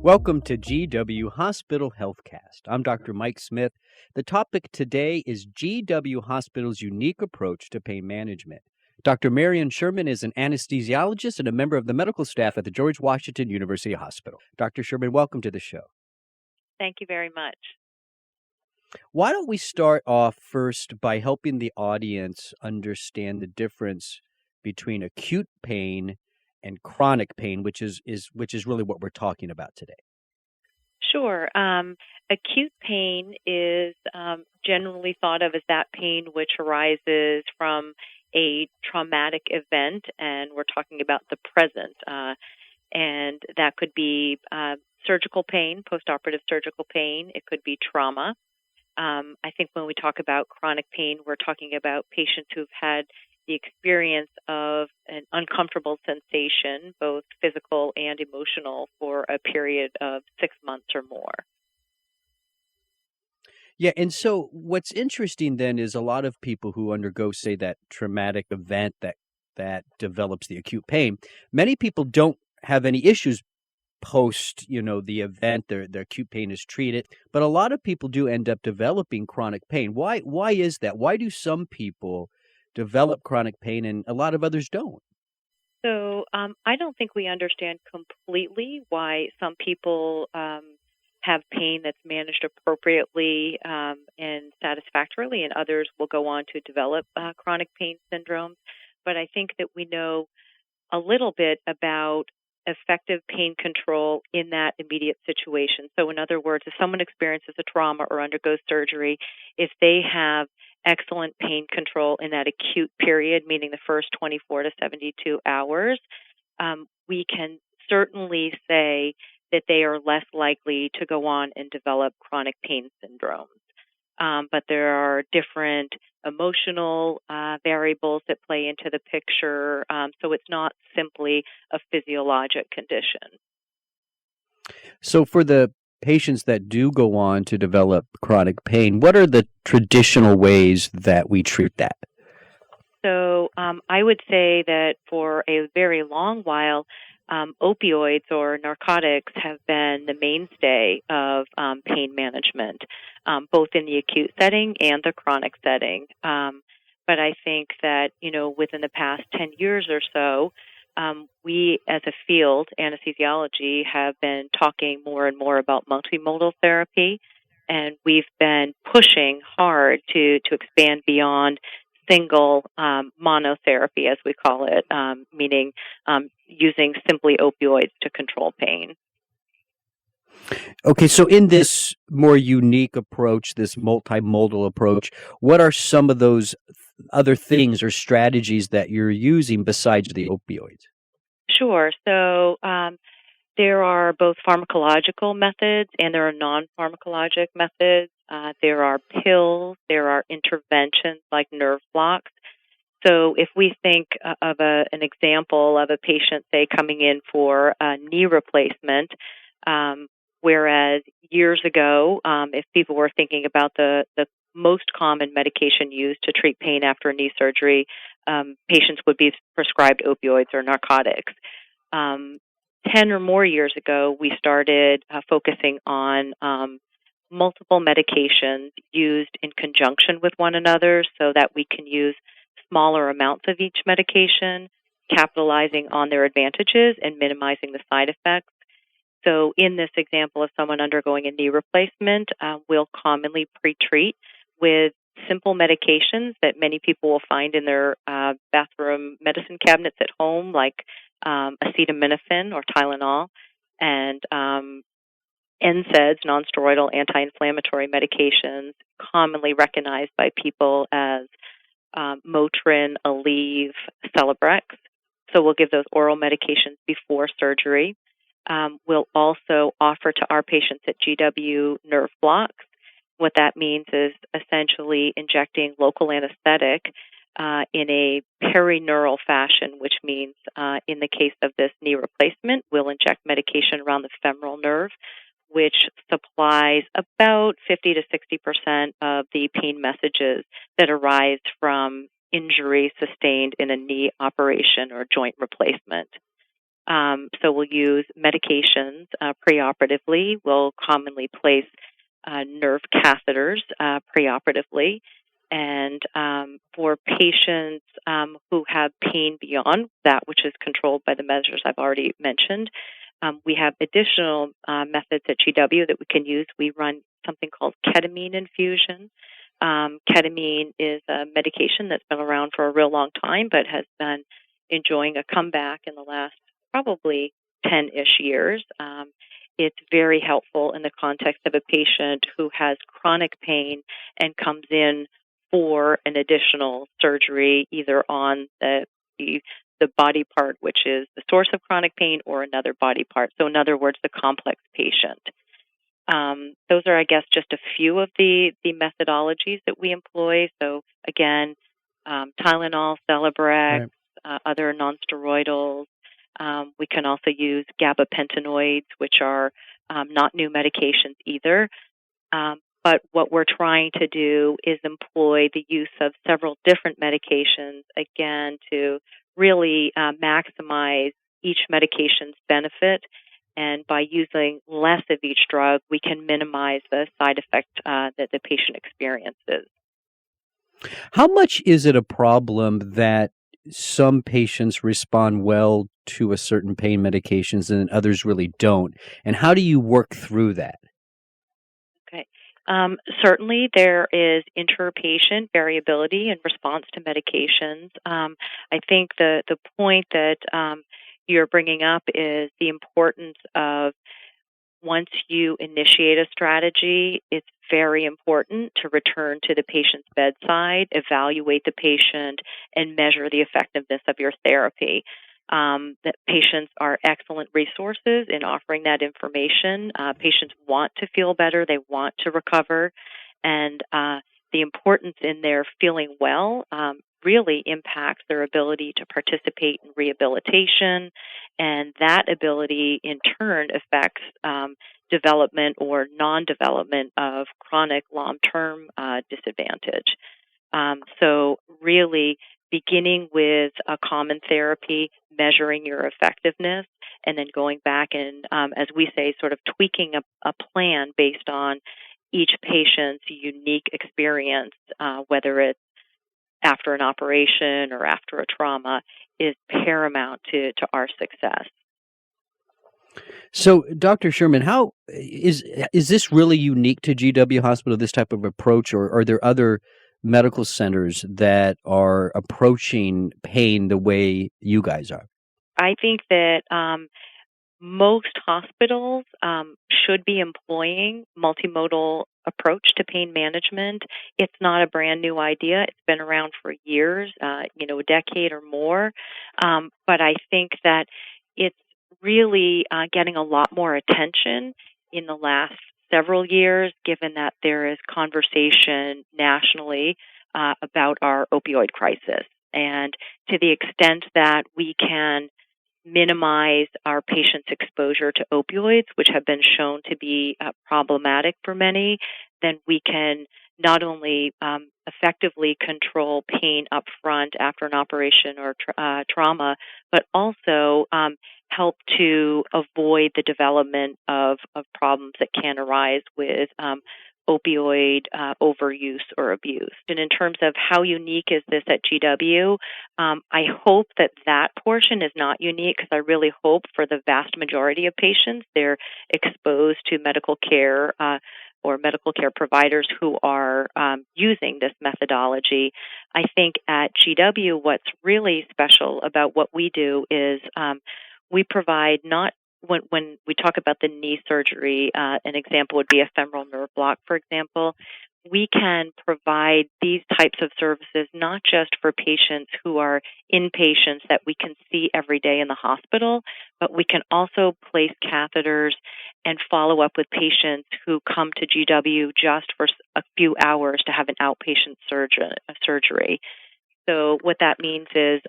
Welcome to GW Hospital Healthcast. I'm Dr. Mike Smith. The topic today is GW Hospital's unique approach to pain management. Dr. Marion Sherman is an anesthesiologist and a member of the medical staff at the George Washington University Hospital. Dr. Sherman, welcome to the show. Thank you very much. Why don't we start off first by helping the audience understand the difference between acute pain and chronic pain, which is really what we're talking about today. Sure. Acute pain is generally thought of as that pain which arises from a traumatic event, and we're talking about the present. And that could be surgical pain, postoperative surgical pain. It could be trauma. I think when we talk about chronic pain, we're talking about patients who've had the experience of an uncomfortable sensation, both physical and emotional, for a period of 6 months or more. Yeah, and so what's interesting then is a lot of people who undergo, say, that traumatic event that develops the acute pain, many people don't have any issues post, the event. Their acute pain is treated, but a lot of people do end up developing chronic pain. Why is that? Why do some people develop chronic pain and a lot of others don't? So I don't think we understand completely why some people have pain that's managed appropriately and satisfactorily, and others will go on to develop chronic pain syndromes. But I think that we know a little bit about effective pain control in that immediate situation. So in other words, if someone experiences a trauma or undergoes surgery, if they have excellent pain control in that acute period, meaning the first 24 to 72 hours, we can certainly say that they are less likely to go on and develop chronic pain syndromes. But there are different emotional variables that play into the picture, so it's not simply a physiologic condition. So for the patients that do go on to develop chronic pain, what are the traditional ways that we treat that? So I would say that for a very long while, opioids or narcotics have been the mainstay of pain management, both in the acute setting and the chronic setting. But I think that, within the past 10 years or so, we as a field, anesthesiology, have been talking more and more about multimodal therapy, and we've been pushing hard to expand beyond single monotherapy, as we call it, meaning using simply opioids to control pain. Okay, so in this more unique approach, this multimodal approach, what are some of those other things or strategies that you're using besides the opioids? Sure. So there are both pharmacological methods and there are non-pharmacologic methods. There are pills, there are interventions like nerve blocks. So if we think of an example of a patient, say, coming in for a knee replacement, whereas years ago, if people were thinking about the most common medication used to treat pain after a knee surgery, patients would be prescribed opioids or narcotics. 10 or more years ago, we started focusing on multiple medications used in conjunction with one another so that we can use smaller amounts of each medication, capitalizing on their advantages and minimizing the side effects. So in this example of someone undergoing a knee replacement, we'll commonly pre-treat with simple medications that many people will find in their bathroom medicine cabinets at home, like acetaminophen or Tylenol, and NSAIDs, nonsteroidal anti-inflammatory medications, commonly recognized by people as Motrin, Aleve, Celebrex. So we'll give those oral medications before surgery. We'll also offer to our patients at GW nerve blocks. What that means is essentially injecting local anesthetic in a perineural fashion, which means in the case of this knee replacement, we'll inject medication around the femoral nerve, which supplies about 50 to 60% of the pain messages that arise from injury sustained in a knee operation or joint replacement. So we'll use medications preoperatively. We'll commonly place nerve catheters preoperatively. And for patients who have pain beyond that which is controlled by the measures I've already mentioned, we have additional methods at GW that we can use. We run something called ketamine infusion. Ketamine is a medication that's been around for a real long time, but has been enjoying a comeback in the last probably 10-ish years. It's very helpful in the context of a patient who has chronic pain and comes in for an additional surgery, either on the body part, which is the source of chronic pain, or another body part. So in other words, the complex patient. Those are, I guess, just a few of the methodologies that we employ. So again, Tylenol, Celebrex, Right. Other nonsteroidals. We can also use gabapentinoids, which are not new medications either. But what we're trying to do is employ the use of several different medications, again, to really maximize each medication's benefit. And by using less of each drug, we can minimize the side effect that the patient experiences. How much is it a problem that some patients respond well to a certain pain medications and others really don't? And how do you work through that? Okay. Certainly, there is interpatient variability in response to medications. I think the point that you're bringing up is the importance of, once you initiate a strategy, it's very important to return to the patient's bedside, evaluate the patient, and measure the effectiveness of your therapy. That patients are excellent resources in offering that information. Patients want to feel better, they want to recover, and the importance in their feeling well really impacts their ability to participate in rehabilitation, and that ability in turn affects development or non-development of chronic long-term disadvantage. So really beginning with a common therapy, measuring your effectiveness, and then going back and, as we say, sort of tweaking a plan based on each patient's unique experience, whether it's after an operation or after a trauma, is paramount to our success. So, Dr. Sherman, how is this really unique to GW Hospital, this type of approach, or are there other medical centers that are approaching pain the way you guys are? I think that most hospitals should be employing multimodal approach to pain management. It's not a brand new idea. It's been around for years, a decade or more. But I think that it's really getting a lot more attention in the last several years, given that there is conversation nationally about our opioid crisis. And to the extent that we can minimize our patients' exposure to opioids, which have been shown to be problematic for many, then we can not only effectively control pain up front after an operation or trauma, but also help to avoid the development of problems that can arise with opioid overuse or abuse. And in terms of how unique is this at GW, I hope that portion is not unique, because I really hope for the vast majority of patients they're exposed to medical care or medical care providers who are using this methodology. I think at GW what's really special about what we do is we provide not when we talk about the knee surgery, an example would be a femoral nerve block, for example. We can provide these types of services not just for patients who are inpatients that we can see every day in the hospital, but we can also place catheters and follow up with patients who come to GW just for a few hours to have an outpatient surgery. So what that means is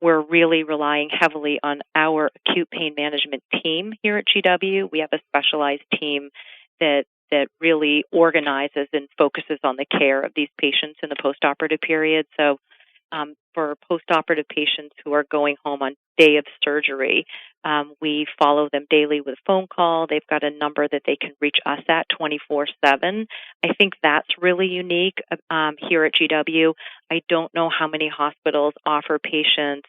we're really relying heavily on our acute pain management team here at GW. We have a specialized team that really organizes and focuses on the care of these patients in the postoperative period. So for postoperative patients who are going home on day of surgery, we follow them daily with a phone call. They've got a number that they can reach us at 24/7. I think that's really unique here at GW. I don't know how many hospitals offer patients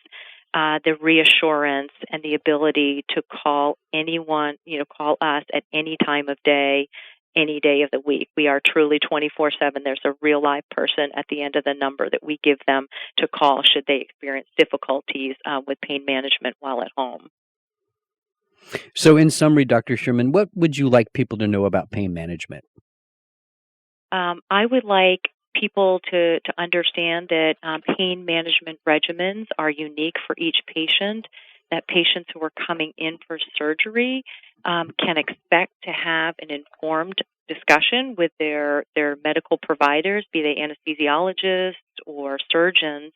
the reassurance and the ability to call anyone, call us at any time of day, any day of the week. We are truly 24/7. There's a real live person at the end of the number that we give them to call should they experience difficulties with pain management while at home. So in summary, Dr. Sherman, what would you like people to know about pain management? I would like people to understand that pain management regimens are unique for each patient, that patients who are coming in for surgery can expect to have an informed discussion with their medical providers, be they anesthesiologists or surgeons,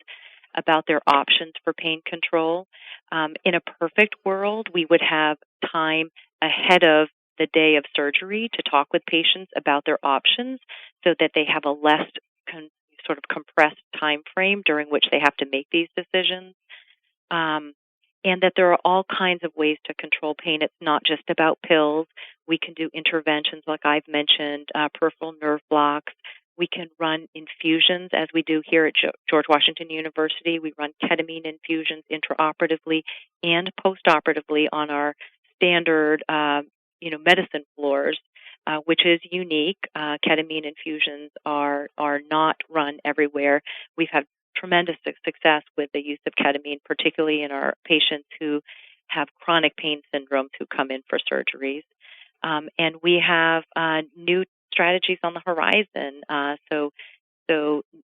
about their options for pain control. In a perfect world, we would have time ahead of the day of surgery to talk with patients about their options so that they have a less sort of compressed time frame during which they have to make these decisions. And that there are all kinds of ways to control pain. It's not just about pills. We can do interventions like I've mentioned, peripheral nerve blocks. We can run infusions as we do here at George Washington University. We run ketamine infusions intraoperatively and postoperatively on our standard medicine floors, which is unique. Ketamine infusions are not run everywhere. We've had tremendous success with the use of ketamine, particularly in our patients who have chronic pain syndromes who come in for surgeries. And we have new strategies on the horizon. So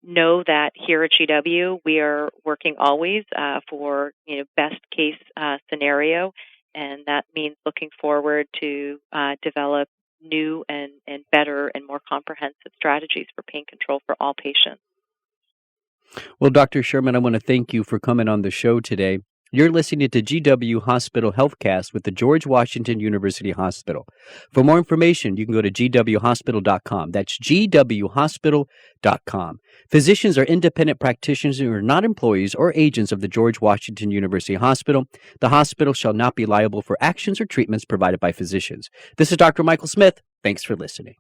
know that here at GW, we are working always for best case scenario, and that means looking forward to develop new and better and more comprehensive strategies for pain control for all patients. Well, Dr. Sherman, I want to thank you for coming on the show today. You're listening to GW Hospital Healthcast with the George Washington University Hospital. For more information, you can go to gwhospital.com. That's gwhospital.com. Physicians are independent practitioners who are not employees or agents of the George Washington University Hospital. The hospital shall not be liable for actions or treatments provided by physicians. This is Dr. Michael Smith. Thanks for listening.